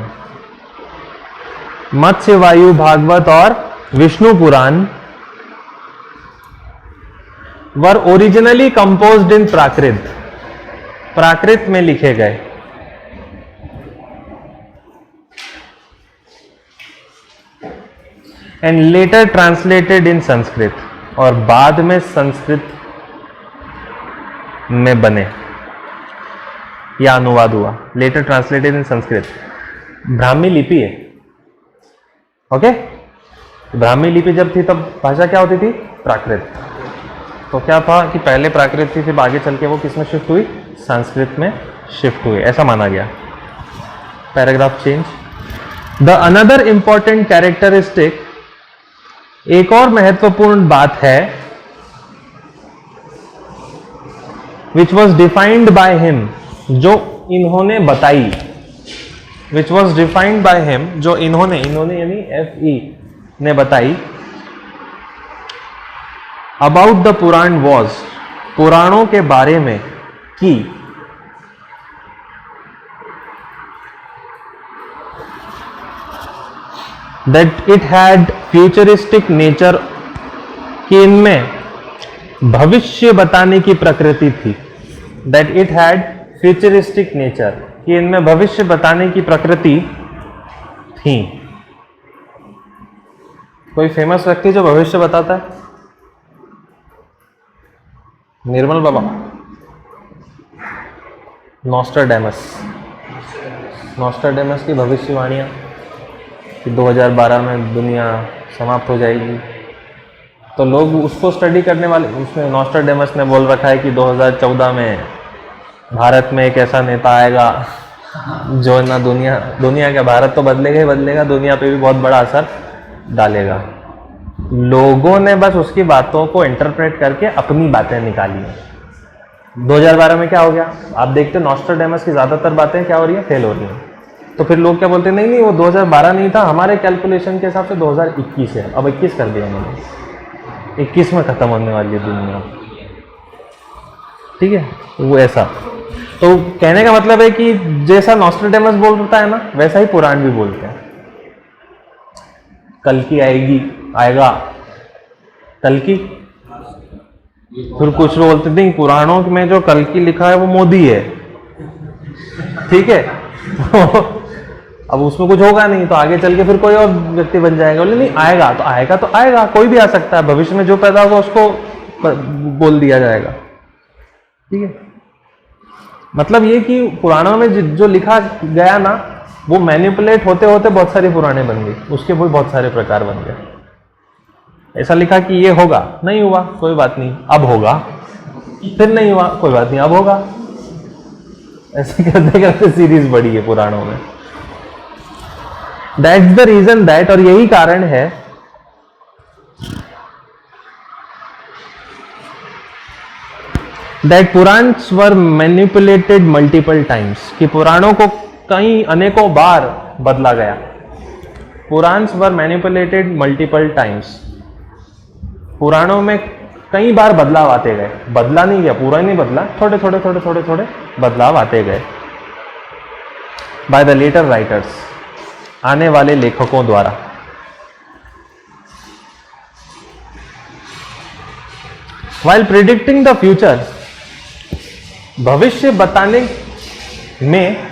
मत्स्य, वायु, भागवत और Vishnu Purana were originally composed in Prakrit, Prakrit में लिखे गए। And later translated in Sanskrit, और बाद में संस्कृत में बने या अनुवाद हुआ। Later translated in Sanskrit, Brahmi लिपि है। ओके, ब्राह्मी लिपि जब थी तब भाषा क्या होती थी? प्राकृत। तो क्या था कि पहले प्राकृत थी, फिर आगे चल के वो किस में शिफ्ट हुई? संस्कृत में शिफ्ट हुई, ऐसा माना गया। Paragraph change. The another important characteristic, एक और महत्वपूर्ण बात है, which was defined by him, जो इन्होंने बताई, which was defined by him, जो इन्होंने यानी FE ने बताई, अबाउट द पुराण वॉज, पुराणों के बारे में, कि that it had futuristic nature, कि इनमें भविष्य बताने की प्रकृति थी। That it had futuristic nature, कि इनमें भविष्य बताने की प्रकृति थी। कोई फेमस व्यक्ति जो भविष्य बताता है? निर्मल बाबा, नॉस्ट्राडेमस, नॉस्ट्राडेमस की भविष्यवाणियां कि 2012 में दुनिया समाप्त हो जाएगी। तो लोग उसको स्टडी करने वाले, उसमें नॉस्ट्राडेमस ने बोल रखा है कि 2014 में भारत में एक ऐसा नेता आएगा जो ना दुनिया का, भारत तो बदलेगा ही बदलेगा, दुनिया पे भी बहुत बड़ा असर डालेगा। लोगों ने बस उसकी बातों को इंटरप्रेट करके अपनी बातें निकाली। 2012 में क्या हो गया? आप देखते हो नॉस्ट्राडेमस की ज्यादातर बातें क्या हो रही है? फेल हो रही हैं। तो फिर लोग क्या बोलते हैं? नहीं वो 2012 नहीं था, हमारे कैलकुलेशन के हिसाब से 2021 है। अब 21 कर दिया उन्होंने, 21 में खत्म होने वाली है दुनिया। ठीक है, वो ऐसा। तो कहने का मतलब है कि जैसा नॉस्ट्राडेमस बोलता है ना, वैसा ही पुराण भी बोलते हैं। कल की आएगा कल की। फिर कुछ लोग बोलते नहीं, पुराणों में जो कल की लिखा है वो मोदी है। ठीक है अब उसमें कुछ होगा नहीं, तो आगे चल के फिर कोई और व्यक्ति बन जाएगा। बोले नहीं, आएगा तो आएगा, कोई भी आ सकता है। भविष्य में जो पैदा होगा उसको बोल दिया जाएगा। ठीक है, मतलब ये कि पुराणों में जो लिखा गया ना, वो मैनिपुलेट होते होते बहुत सारी पुराने बन गई, उसके भी बहुत सारे प्रकार बन गए। ऐसा लिखा कि ये होगा, नहीं हुआ, कोई बात नहीं, अब होगा, फिर नहीं हुआ, कोई बात नहीं, अब होगा। ऐसे करते करते सीरीज बढ़ी है पुराणों में। दैट्स द रीजन दैट, और यही कारण है that Puranas were manipulated multiple times, कि पुराणों को कई अनेकों बार बदला गया। पुराण्स वर मैनिपुलेटेड मल्टीपल टाइम्स, पुराणों में कई बार बदलाव आते गए, बदला नहीं गया, पूरा नहीं बदला, थोड़े थोड़े थोड़े थोड़े थोड़े बदलाव आते गए। बाय द लेटर राइटर्स, आने वाले लेखकों द्वारा। वाइल प्रिडिक्टिंग द फ्यूचर, भविष्य बताने में,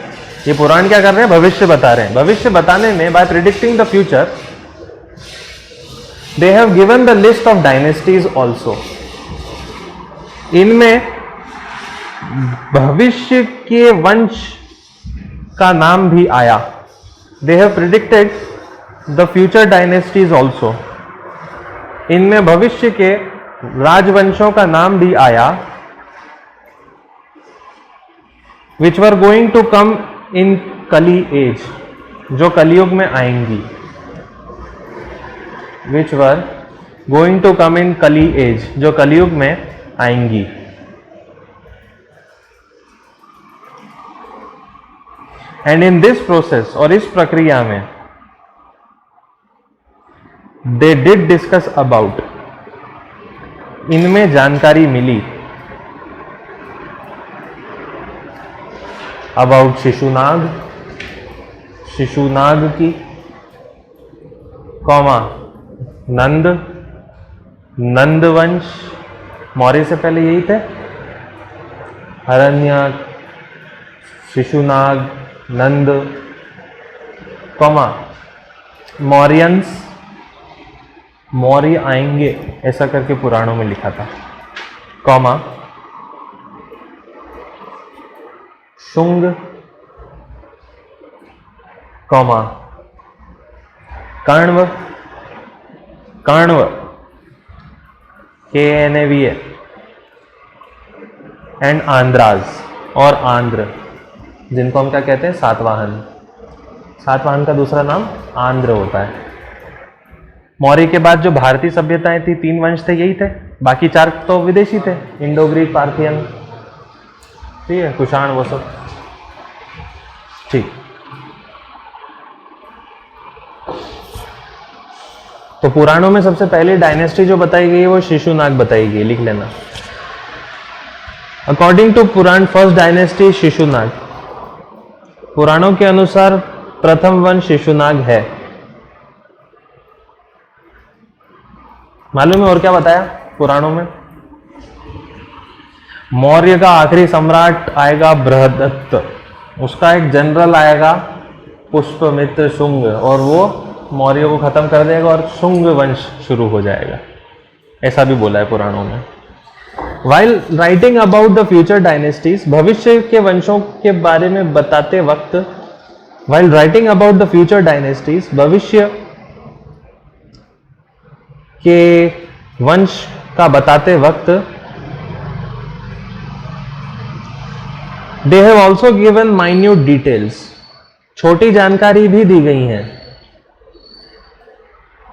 ये पुराण क्या कर रहे हैं, भविष्य बता रहे हैं। भविष्य बताने में, by predicting the future, they have given the list of dynasties also. इनमें भविष्य के वंश का नाम भी आया। They have predicted the future dynasties also, इनमें भविष्य के राजवंशों का नाम भी आया। विच वर गोइंग टू कम इन कली एज, जो कलियुग में आएंगी। विच वर गोइंग टू कम इन कली एज, जो कलियुग में आएंगी। एंड इन दिस प्रोसेस, और इस प्रक्रिया में, दे डिड डिस्कस अबाउट, इनमें जानकारी मिली अबाउट शिशुनाग, शिशुनाग की, कौमा नंद, नंदवंश, मौर्य से पहले यही थे, हरण्यक, शिशुनाग, नंद, कौमा मौर्यंस, मौर्य आएंगे, ऐसा करके पुराणों में लिखा था, comma Shunga, comma Kanva, Kanva KNAV and Andhras, और आंध्र, जिनको हम क्या कहते हैं, सातवाहन। सातवाहन का दूसरा नाम आंध्र होता है। मौर्य के बाद जो भारतीय सभ्यताएं थी, 3 वंश थे, यही थे, बाकी 4 तो विदेशी थे, इंडो ग्रीक, पार्थियन, ठीक है, कुषाण, वो सब, ठीक। तो पुराणों में सबसे पहली डायनेस्टी जो बताई गई है वो शिशुनाग बताई गई, लिख लेना। According to Purana, first dynasty Shishunaga, पुराणों के अनुसार प्रथम वंश शिशुनाग है। मालूम है और क्या बताया पुराणों में? मौर्य का आखिरी सम्राट आएगा बृहदत्त, उसका एक जनरल आएगा पुष्पमित्र शुंग, और वो मौर्य को खत्म कर देगा और शुंग वंश शुरू हो जाएगा, ऐसा भी बोला है पुराणों में। While writing about the future dynasties, भविष्य के वंशों के बारे में बताते वक्त, while writing about the future dynasties, भविष्य के वंश का बताते वक्त, they have also given minute details, छोटी जानकारी भी दी गई है।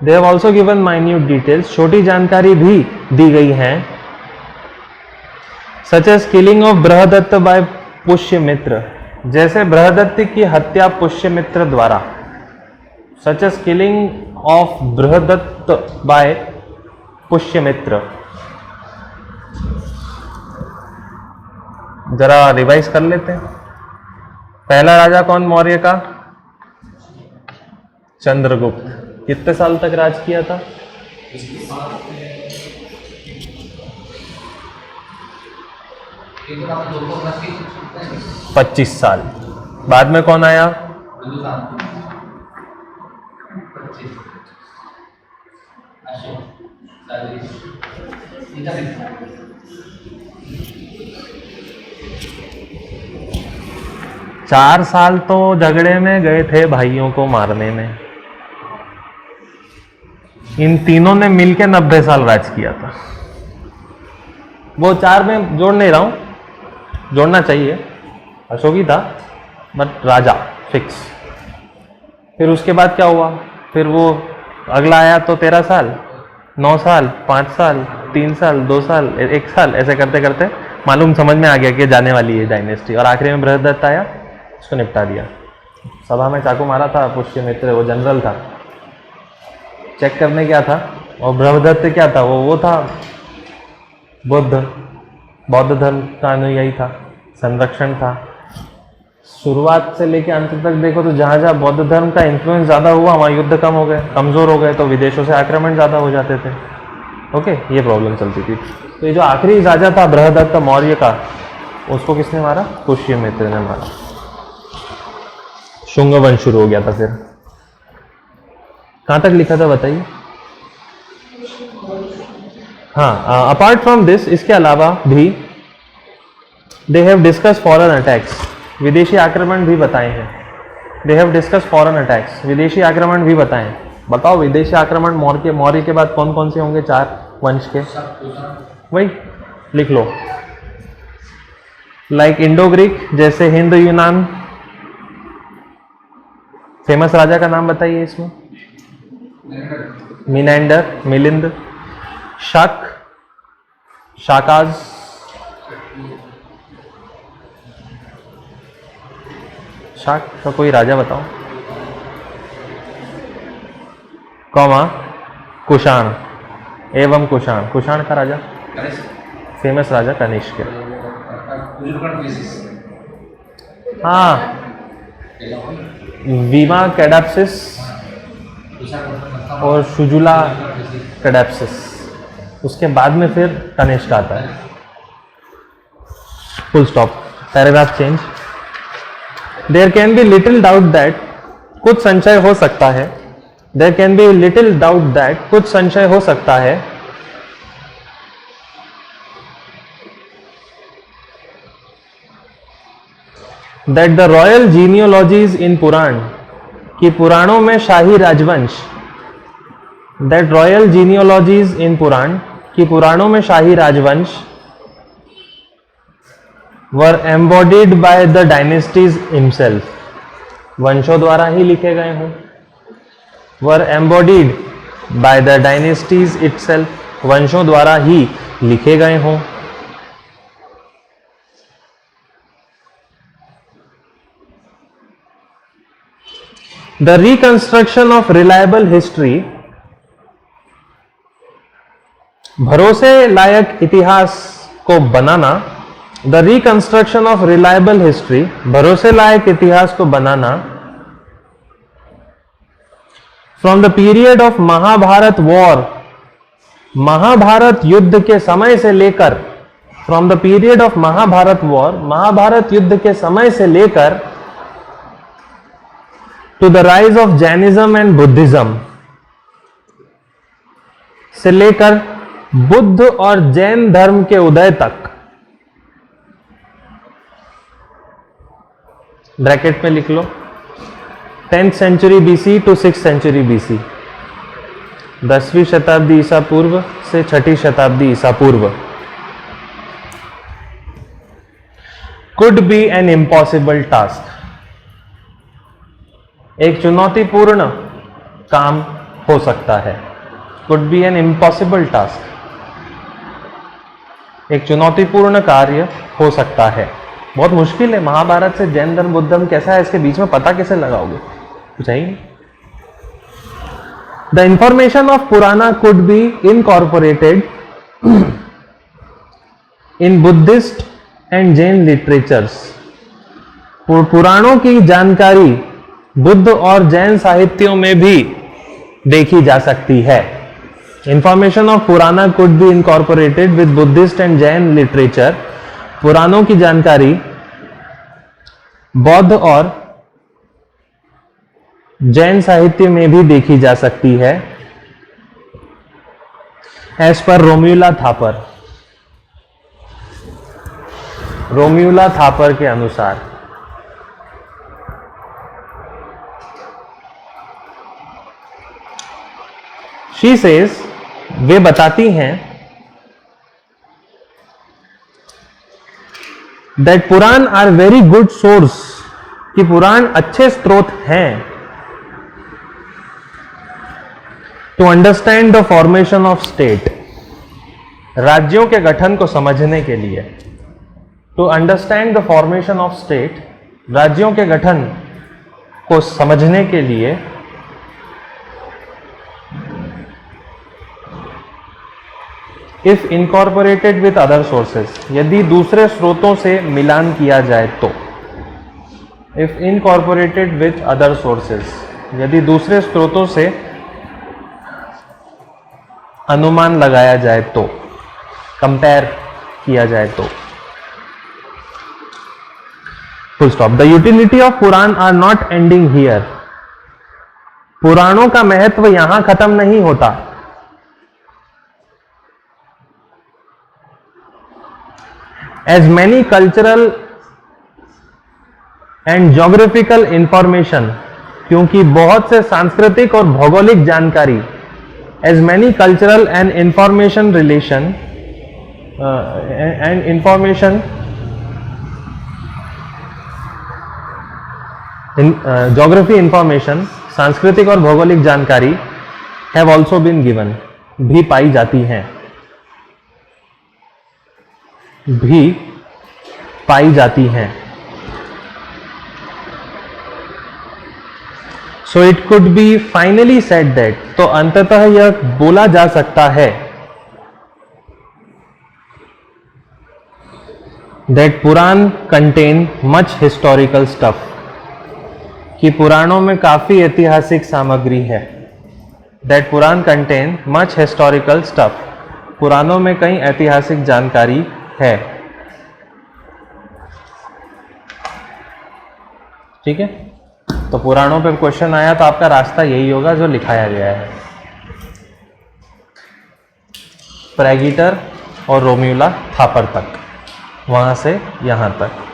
They have also given minute details, छोटी जानकारी भी दी गई है। Such as killing of Brihadratha by Pushyamitra, जैसे बृहदत्त की हत्या पुष्यमित्र द्वारा। Such as killing of Brihadratha by Pushyamitra. जरा रिवाइज कर लेते हैं। पहला राजा कौन मौर्य का? चंद्रगुप्त। कितने साल तक राज किया था? 25 साल। बाद में कौन आया? चार साल तो झगड़े में गए थे भाइयों को मारने में। इन तीनों ने मिलकर 90 साल राज किया था। वो 4 में जोड़ नहीं रहा हूं, जोड़ना चाहिए, अशोक ही था, बट राजा फिक्स। फिर उसके बाद क्या हुआ? फिर वो अगला आया तो 13 साल, 9 साल, 5 साल, 3 साल, 2 साल, 1 साल, ऐसे करते करते मालूम समझ में आ गया कि जाने वाली है डायनेस्टी। और आखिरी में बृहदत्त आया, उसको निपटा दिया। सभा में चाकू मारा था पुष्यमित्र, वो जनरल था, चेक करने क्या था। और बृहदत्त क्या था, वो था बौद्ध धर्म का अनुयायी था, संरक्षण था। शुरुआत से लेकर अंत तक देखो तो जहाँ जहाँ बौद्ध धर्म का इन्फ्लुएंस ज़्यादा हुआ वहाँ युद्ध कम हो गए, कमज़ोर हो गए, तो विदेशों से आक्रमण ज़्यादा हो जाते थे। ओके, ये प्रॉब्लम चलती थी। तो ये जो आखिरी राजा था बृहदत्त मौर्य का, उसको किसने मारा? पुष्यमित्र ने मारा। शुंग वंश शुरू हो गया था। फिर कहाँ तक लिखा था बताइए? हाँ, अपार्ट फ्रॉम दिस, इसके अलावा भी they have discuss foreign attacks, विदेशी आक्रमण भी बताए हैं। They have discuss foreign attacks, विदेशी आक्रमण भी बताए हैं। बताओ विदेशी आक्रमण मौर्य के बाद कौन कौन से होंगे? 4 वंश के, वही लिख लो। लाइक इंडो ग्रीक, जैसे हिंद यूनान। फेमस राजा का नाम बताइए इसमें? मिनेंडर, मिलिंद, शक, शाकाज, शाक का कोई राजा बताओ। कौमा, कुषाण एवं कुषाण, कुषाण का राजा फेमस राजा कनिष्क। हाँ, वीमा कैडाप्सिस और शुजुला कैडाप्सिस, उसके बाद में फिर कनिष्क आता है। Full stop, paragraph change. There can be little doubt that, कुछ संशय हो सकता है। There can be little doubt that, कुछ संशय हो सकता है। That the royal genealogies in Purana, कि पुराणों में शाही राजवंश। That royal genealogies in Purana, कि पुराणों में शाही राजवंश were embodied by the dynasties himself, वंशों द्वारा ही लिखे गए हों। Were embodied by the dynasties itself, वंशों द्वारा ही लिखे गए हों। The reconstruction of reliable history, भरोसे लायक इतिहास को बनाना। The reconstruction of reliable history, भरोसे लायक इतिहास को बनाना। From the period of Mahabharata war, Mahabharata युद्ध के समय से लेकर, from the period of Mahabharata war, Mahabharata युद्ध के समय से लेकर, to the rise of Jainism and Buddhism, से लेकर बुद्ध और जैन धर्म के उदय तक। ब्रैकेट में लिख लो 10th century BC to 6th century BC, 10वीं शताब्दी ईसा पूर्व से 6ठी शताब्दी ईसा पूर्व। Could be an impossible task, एक चुनौतीपूर्ण काम हो सकता है। Could be an impossible task, एक चुनौतीपूर्ण कार्य हो सकता है। बहुत मुश्किल है। महाभारत से जैन धर्म बुद्ध धर्म कैसा है इसके बीच में पता कैसे लगाओगे? कुछ है ही नहीं। द इंफॉर्मेशन ऑफ पुराना could be incorporated in Buddhist and Jain literatures, पुराणों की जानकारी बुद्ध और जैन साहित्यों में भी देखी जा सकती है। इंफॉर्मेशन ऑफ पुराना could be incorporated with Buddhist and Jain literature, पुराणों की जानकारी बौद्ध और जैन साहित्य में भी देखी जा सकती है। एज पर रोम्यूला थापर, रोम्यूला थापर के अनुसार शी सेज, वे बताती हैं that Purana are very good source, कि पुराण अच्छे स्रोत हैं to understand the formation of state, राज्यों के गठन को समझने के लिए। To understand the formation of state, राज्यों के गठन को समझने के लिए if incorporated with other sources, यदि दूसरे स्रोतों से मिलान किया जाए तो, if incorporated with other sources, यदि दूसरे स्रोतों से अनुमान लगाया जाए तो, कंपेयर किया जाए तो। Full stop. The utility of Purana are not ending here, पुराणों का महत्व यहां खत्म नहीं होता। As many cultural and geographical information, क्योंकि बहुत से सांस्कृतिक और भौगोलिक जानकारी, as many cultural and information relation and information geography information, सांस्कृतिक और भौगोलिक जानकारी हैव ऑल्सो बीन गिवन, भी पाई जाती हैं, भी पाई जाती हैं। So it could be finally said that, तो अंततः यह बोला जा सकता है that Purana contain much historical stuff, कि पुराणों में काफी ऐतिहासिक सामग्री है। That Purana contain much historical stuff, पुराणों में कई ऐतिहासिक जानकारी है। ठीक है, तो पुराणों पे क्वेश्चन आया तो आपका रास्ता यही होगा जो लिखाया गया है, प्रेगिटर और रोम्यूला थापर तक, वहां से यहां तक।